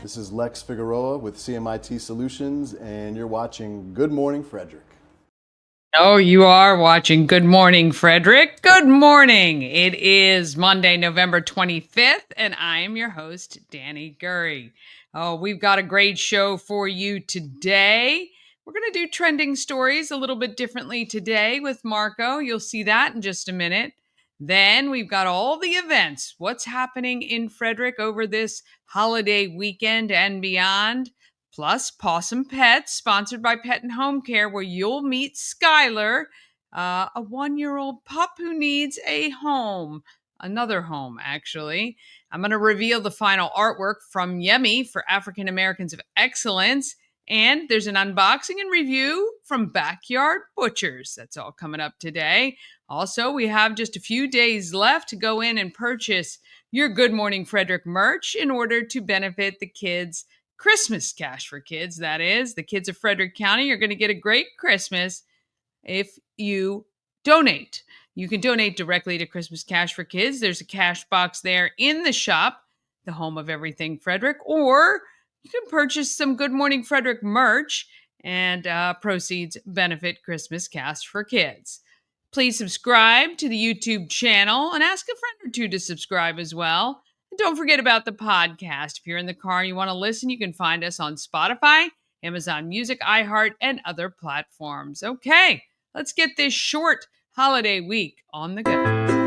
This is Lex Figueroa with CMIT Solutions, and you're watching Good Morning Frederick. Oh, you are watching Good Morning Frederick. Good morning. It is Monday, November 25th, and I am your host, Dani Gurry. Oh, we've got a great show for you today. We're going to do trending stories a little bit differently today with Marco. You'll see that in just a minute. Then we've got all the events. What's happening in Frederick over this holiday weekend and beyond? Plus Possum Pets, sponsored by Pet and Home Care, where you'll meet Skylar, a 1-year-old pup who needs a home. Another home, actually. I'm going to reveal the final artwork from Yemi for African Americans of Excellence. And there's an unboxing and review from Backyard Butchers. That's all coming up today. Also, we have just a few days left to go in and purchase your Good Morning Frederick merch in order to benefit the kids. Christmas Cash for Kids, that is. The kids of Frederick County are going to get a great Christmas if you donate. You can donate directly to Christmas Cash for Kids. There's a cash box there in the shop, the home of everything Frederick, or you can purchase some Good Morning Frederick merch and proceeds benefit Christmas Cash for Kids. Please subscribe to the YouTube channel and ask a friend or two to subscribe as well. And don't forget about the podcast. If you're in the car and you want to listen, you can find us on Spotify, Amazon Music, iHeart, and other platforms. Okay, let's get this short holiday week on the go.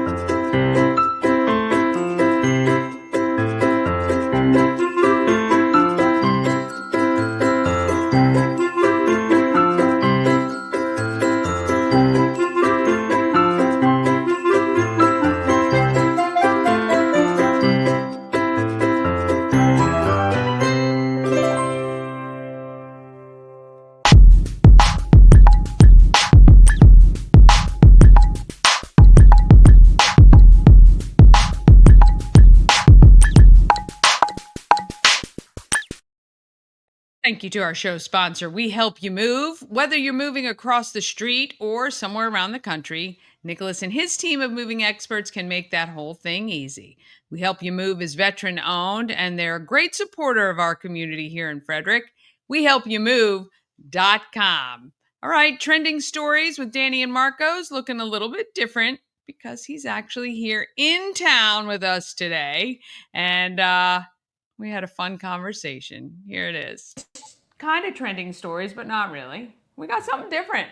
Thank you to our show sponsor, We Help You Move. Whether you're moving across the street or somewhere around the country, Nicholas and his team of moving experts can make that whole thing easy. We Help You Move is veteran owned, and they're a great supporter of our community here in Frederick. WeHelpYouMove.com. All right, trending stories with Dani and Marco's looking a little bit different because he's actually here in town with us today. And we had a fun conversation. Here it is. Kind of trending stories, but not really. We got something different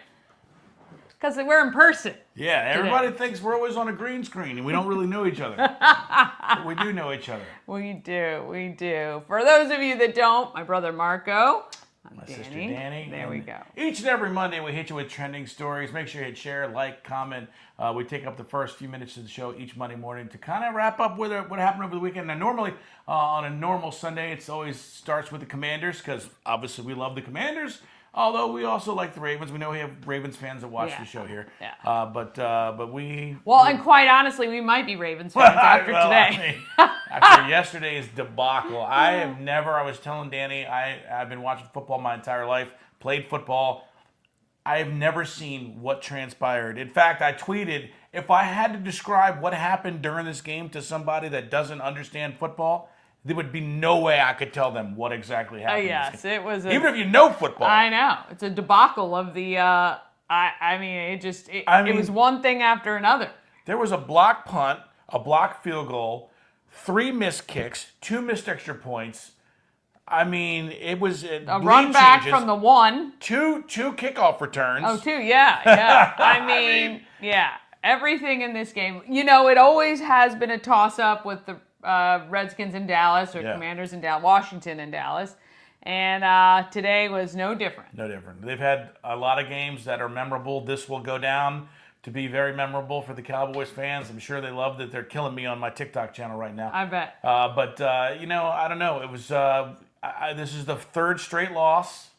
because we're in person. Yeah, everybody thinks we're always on a green screen and we don't really know each other. But we do know each other. We do. For those of you that don't, my brother Marco. My sister Dani. There we go. Each and every Monday we hit you with trending stories. Make sure you hit share, like, comment. We take up the first few minutes of the show each Monday morning to kind of wrap up with what happened over the weekend. Now, normally on a normal Sunday, it always starts with the Commanders because obviously we love the Commanders. Although we also like the Ravens. We know we have Ravens fans that watch the show here. Yeah. But we... Well, and quite honestly, we might be Ravens fans after today. After yesterday's debacle, I was telling Dani, I've been watching football my entire life, played football. I have never seen what transpired. In fact, I tweeted, if I had to describe what happened during this game to somebody that doesn't understand football, there would be no way I could tell them what exactly happened. Yes, it was. Even if you know football. I know. It's a debacle of the, it was one thing after another. There was a block punt, a block field goal, 3 missed kicks, 2 missed extra points. I mean, it was a run back from the one. Two kickoff returns. Oh, 2, yeah. I mean, yeah. Everything in this game. You know, it always has been a toss-up with the Redskins in Dallas or Commanders in Dallas, Washington in Dallas. And today was no different. No different. They've had a lot of games that are memorable. This will go down to be very memorable for the Cowboys fans. I'm sure they love that they're killing me on my TikTok channel right now. I bet. But I don't know. It was this is the 3rd straight loss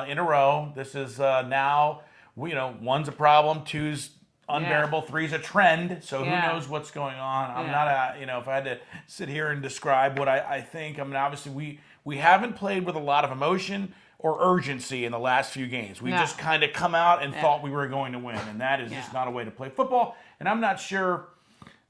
in a row. This is now, one's a problem, 2's unbearable, 3's a trend. So who knows what's going on? I'm not, if I had to sit here and describe what I think, I mean, obviously we haven't played with a lot of emotion or urgency in the last few games. We just kind of come out and thought we were going to win, and that is just not a way to play football. And I'm not sure.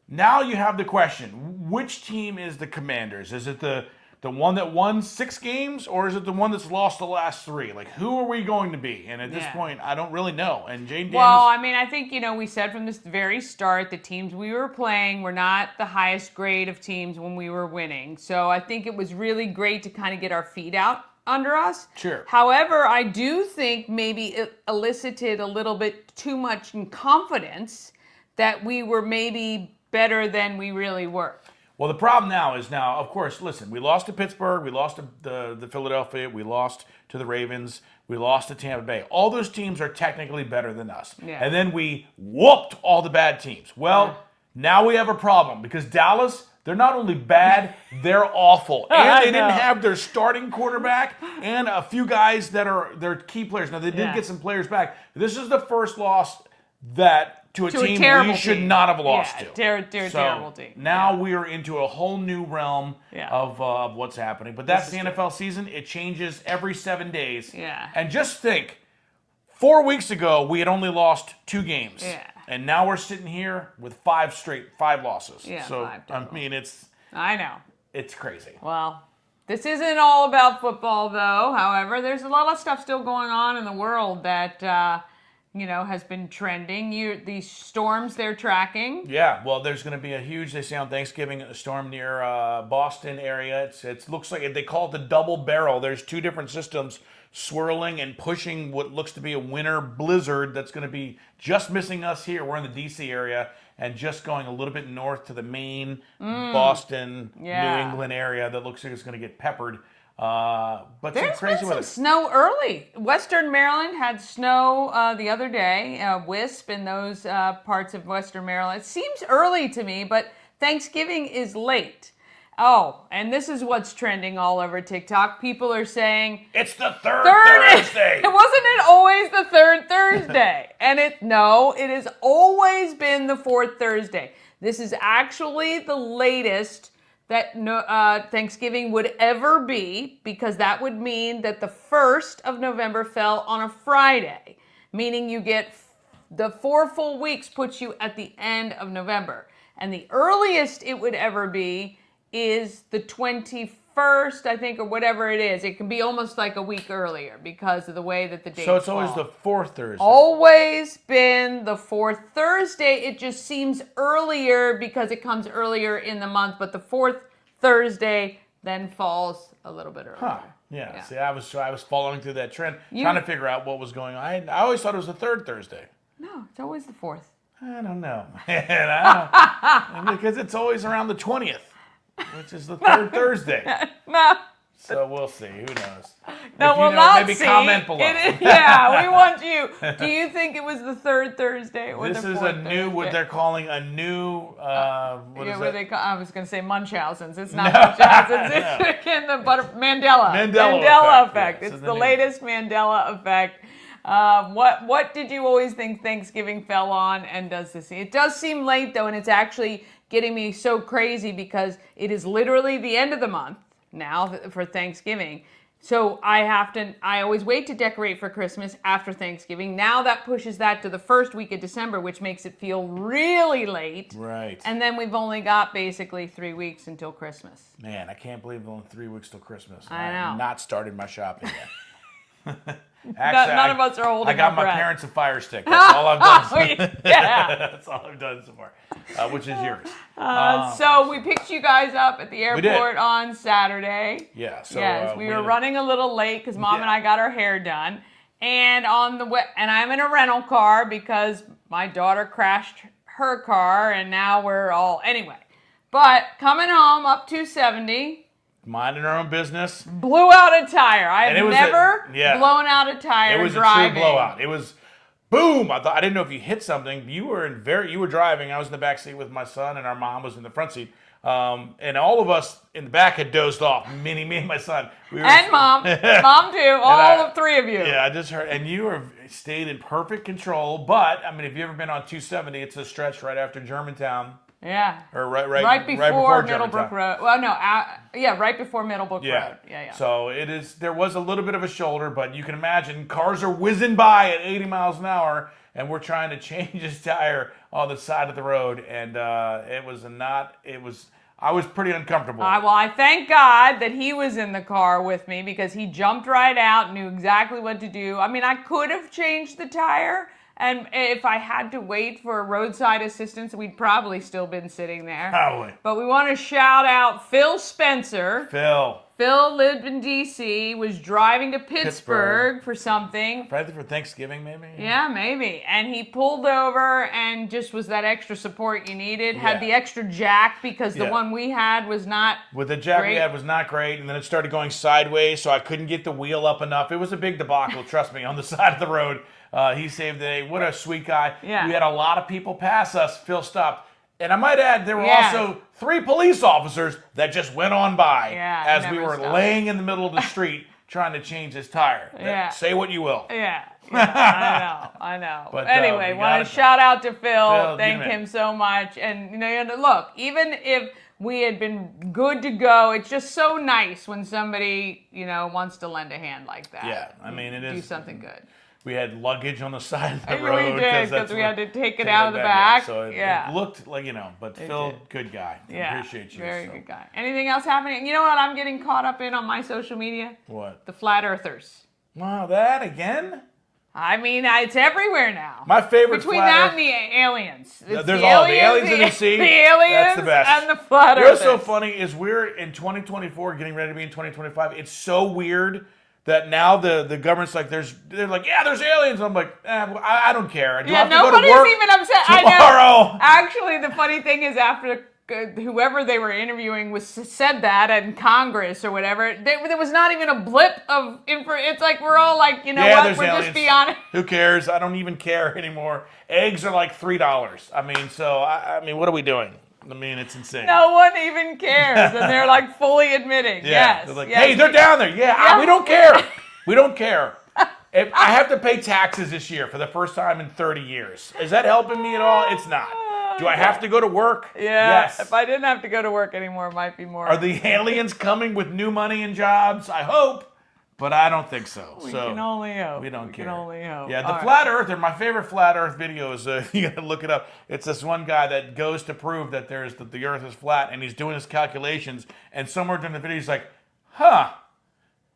Now you have the question, which team is the Commanders? Is it the the one that won 6 games, or is it the one that's lost the last 3? Like, who are we going to be? And at this point, I don't really know. And Jane Daniels. Well, I mean, I think, we said from this very start the teams we were playing were not the highest grade of teams when we were winning. So I think it was really great to kind of get our feet out under us. Sure. However, I do think maybe it elicited a little bit too much in confidence that we were maybe better than we really were. Well, the problem now is of course, listen, we lost to Pittsburgh, we lost to the Philadelphia, we lost to the Ravens, we lost to Tampa Bay. All those teams are technically better than us. Yeah. And then we whooped all the bad teams. Well, now we have a problem because Dallas, they're not only bad, they're awful. And they didn't have their starting quarterback and a few guys that are their key players. Now, they did get some players back. This is the first loss to a team we should not have lost to. Terrible team. Now we are into a whole new realm of what's happening. But that's the NFL season. It changes every 7 days. Yeah. And just think, 4 weeks ago, we had only lost 2 games. Yeah. And now we're sitting here with 5 losses. Yeah, so, 5 I mean, I know. it's crazy. Well, this isn't all about football, though. However, there's a lot of stuff still going on in the world that, has been trending. These storms they're tracking. Yeah, well, there's going to be they say on Thanksgiving, a storm near Boston area. It looks like they call it the double barrel. There's 2 different systems swirling and pushing what looks to be a winter blizzard that's going to be just missing us here. We're in the D.C. area and just going a little bit north to the Maine, Boston, New England area that looks like it's going to get peppered. But There's some crazy been weather. some snow early. Western Maryland had snow the other day, wisp in those parts of Western Maryland. It seems early to me, but Thanksgiving is late. Oh, and this is what's trending all over TikTok. People are saying it's the third Thursday. Wasn't it always the third Thursday? And it has always been the fourth Thursday. This is actually the latest that Thanksgiving would ever be, because that would mean that the 1st of November fell on a Friday, meaning you get the 4 full weeks puts you at the end of November. And the earliest it would ever be is the 21st, I think, or whatever it is. It can be almost like a week earlier because of the way that the dates So it's fall. always the 4th Thursday. Always been the 4th Thursday. It just seems earlier because it comes earlier in the month, but the 4th Thursday then falls a little bit earlier. Huh. Yeah. See, I was following through that trend, trying to figure out what was going on. I always thought it was the 3rd Thursday. No, it's always the 4th. I don't know. Because it's always around the 20th, which is the 3rd Thursday. No. So we'll see. Who knows? No, If you we'll know, not maybe see. comment below. We want you. Do you think it was the 3rd Thursday or This the 4th is a new, what they're calling a new, what is that? I was going to say Munchausen's. It's not Munchausen's. It's in the Mandela effect. Yeah, It's the latest Mandela effect. What did you always think Thanksgiving fell on, and does this? It does seem late, though, and it's actually getting me so crazy because it is literally the end of the month now for Thanksgiving. So I always wait to decorate for Christmas after Thanksgiving. Now that pushes that to the first week of December, which makes it feel really late. Right. And then we've only got basically 3 weeks until Christmas. Man, I can't believe only 3 weeks till Christmas. I know. have not started my shopping yet. None of us are holding I got our my breath. parents a Fire Stick. That's all I've done. Yeah. That's all I've done so far, which is yours. So we picked you guys up at the airport on Saturday. Yeah. So Yes, we were running a little late because Mom and I got our hair done, and and I'm in a rental car because my daughter crashed her car, and now we're all anyway. But coming home up 270. Minding our own business. Blew out a tire. I've it was never blown out a tire. It was driving. a true blowout. It was boom. I didn't know if you hit something. You were driving. I was in the back seat with my son, and our mom was in the front seat. And all of us in the back had dozed off. Me and my son. And mom. Mom too. All 3 of you. Yeah, I just heard. And you stayed in perfect control. But I mean, if you've ever been on 270, it's a stretch right after Germantown. Yeah. Or right before Germantown. Middlebrook Road. Well, no, right before Middlebrook Road. Yeah. So there was a little bit of a shoulder, but you can imagine cars are whizzing by at 80 miles an hour, and we're trying to change his tire on the side of the road, and I was pretty uncomfortable. Well, I thank God that he was in the car with me because he jumped right out, knew exactly what to do. I mean, I could have changed the tire, and if I had to wait for roadside assistance, we'd probably still been sitting there. Probably. But we want to shout out Phil Spencer. Phil lived in D.C., was driving to Pittsburgh for something. Probably for Thanksgiving, maybe? Yeah, maybe. And he pulled over and just was that extra support you needed. Had the extra jack because the one we had was not With the jack we had was not great, and then it started going sideways, so I couldn't get the wheel up enough. It was a big debacle, trust me, on the side of the road. He saved the day. What a sweet guy. Yeah. We had a lot of people pass us. Phil stopped. And I might add, there were also 3 police officers that just went on by as we were laying in the middle of the street trying to change his tire. Say what you will. I know. But anyway, want to shout out to Phil. Thank him so much. And look, even if we had been good to go, it's just so nice when somebody wants to lend a hand like that. Yeah, I mean it is. Do something good. We had luggage on the side of the road. We did, because we had to take it out of the back. So it looked like, but Phil, good guy. Yeah, appreciate you. Very good guy. Anything else happening? You know what I'm getting caught up in on my social media? What? The flat earthers. Wow, that again? I mean, it's everywhere now. My favorite Between that and the aliens. There's the aliens in the sea. The aliens That's the best. And the flat earthers. What's so funny is we're in 2024, getting ready to be in 2025. It's so weird that now the government's like, they're like, there's aliens. I'm like, I don't care. Do I have to go to work even upset. tomorrow? I know. Actually, the funny thing is, after whoever they were interviewing said that in Congress or whatever, there was not even a blip of info. It's like we're all like, what? We're aliens. just beyond it. Who cares? I don't even care anymore. Eggs are like $3. I mean, so I mean, what are we doing? I mean, it's insane. No one even cares, and they're like fully admitting. Yes. They're like, hey, they're down there. Yeah, we don't care. We don't care. I have to pay taxes this year for the first time in 30 years. Is that helping me at all? It's not. Do I have to go to work? Yeah. Yes. If I didn't have to go to work anymore, it might be more. Are the aliens coming with new money and jobs? I hope. But I don't think so. We can only hope. We don't care. We can only hope. Yeah, the flat earther, my favorite flat earth video is, you gotta look it up. It's this one guy that goes to prove that the earth is flat, and he's doing his calculations, and somewhere during the video he's like,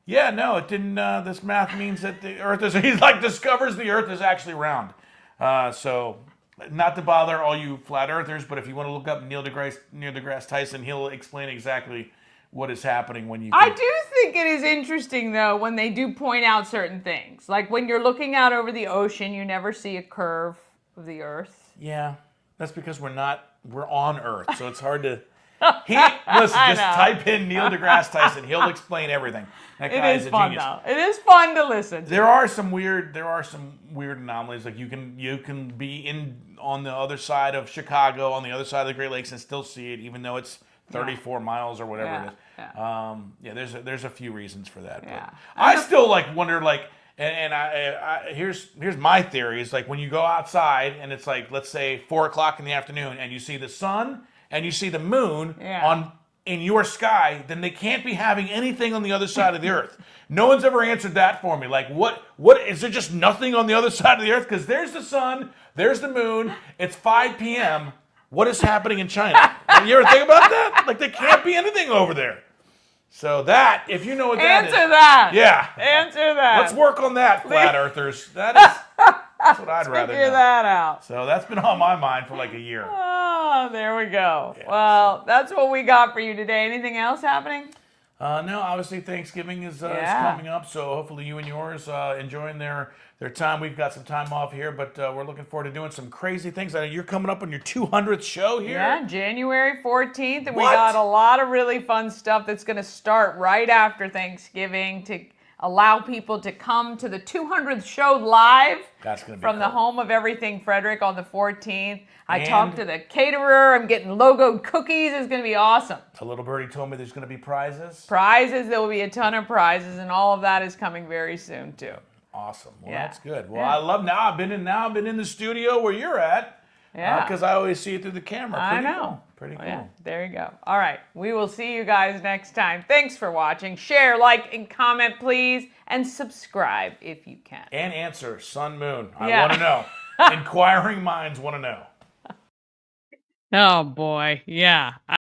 yeah, no, it didn't, this math means that the earth is, he's like, discovers the earth is actually round. So, not to bother all you flat earthers, but if you want to look up Neil deGrasse Tyson, he'll explain exactly what is happening when you... I do think it is interesting, though, when they do point out certain things. Like when you're looking out over the ocean, you never see a curve of the earth. Yeah, that's because we're on Earth, so it's hard to... Listen, just type in Neil deGrasse Tyson. He'll explain everything. That guy is a fun, genius. though. It is fun to listen to. There are some weird anomalies. Like you can be on the other side of Chicago, on the other side of the Great Lakes, and still see it, even though it's 34 miles or whatever it is. There's a few reasons for that. Yeah. But I still wonder and here's my theory is like when you go outside and it's like, let's say 4:00 in the afternoon and you see the sun and you see the moon in your sky, then they can't be having anything on the other side of the earth. No one's ever answered that for me. Like what is there just nothing on the other side of the earth? Because there's the sun, there's the moon, it's 5 p.m. What is happening in China? You ever think about that? Like, there can't be anything over there. So that, if you know what that is. Answer that. Yeah. Answer that. Let's work on that, flat earthers. That's what I'd rather figure know. that out. So that's been on my mind for like a year. Oh, there we go. Yeah, well, that's what we got for you today. Anything else happening? No, obviously Thanksgiving is coming up, so hopefully you and yours enjoying their time. We've got some time off here, but we're looking forward to doing some crazy things. I know you're coming up on your 200th show here. Yeah, January 14th, and we got a lot of really fun stuff that's going to start right after Thanksgiving to allow people to come to the 200th show live. That's going to be from cool. the home of everything Frederick on the 14th. I talked to the caterer. I'm getting logoed cookies. It's going to be awesome. A little birdie told me there's going to be prizes. There will be a ton of prizes, and all of that is coming very soon too. Awesome. Well, that's good. Well, I love I've been in the studio where you're at. Yeah. Because I always see it through the camera. I know. Cool. Pretty cool. Yeah, there you go. All right. We will see you guys next time. Thanks for watching. Share, like, and comment, please. And subscribe if you can. And answer sun, moon. I want to know. Inquiring minds want to know. Oh, boy. Yeah.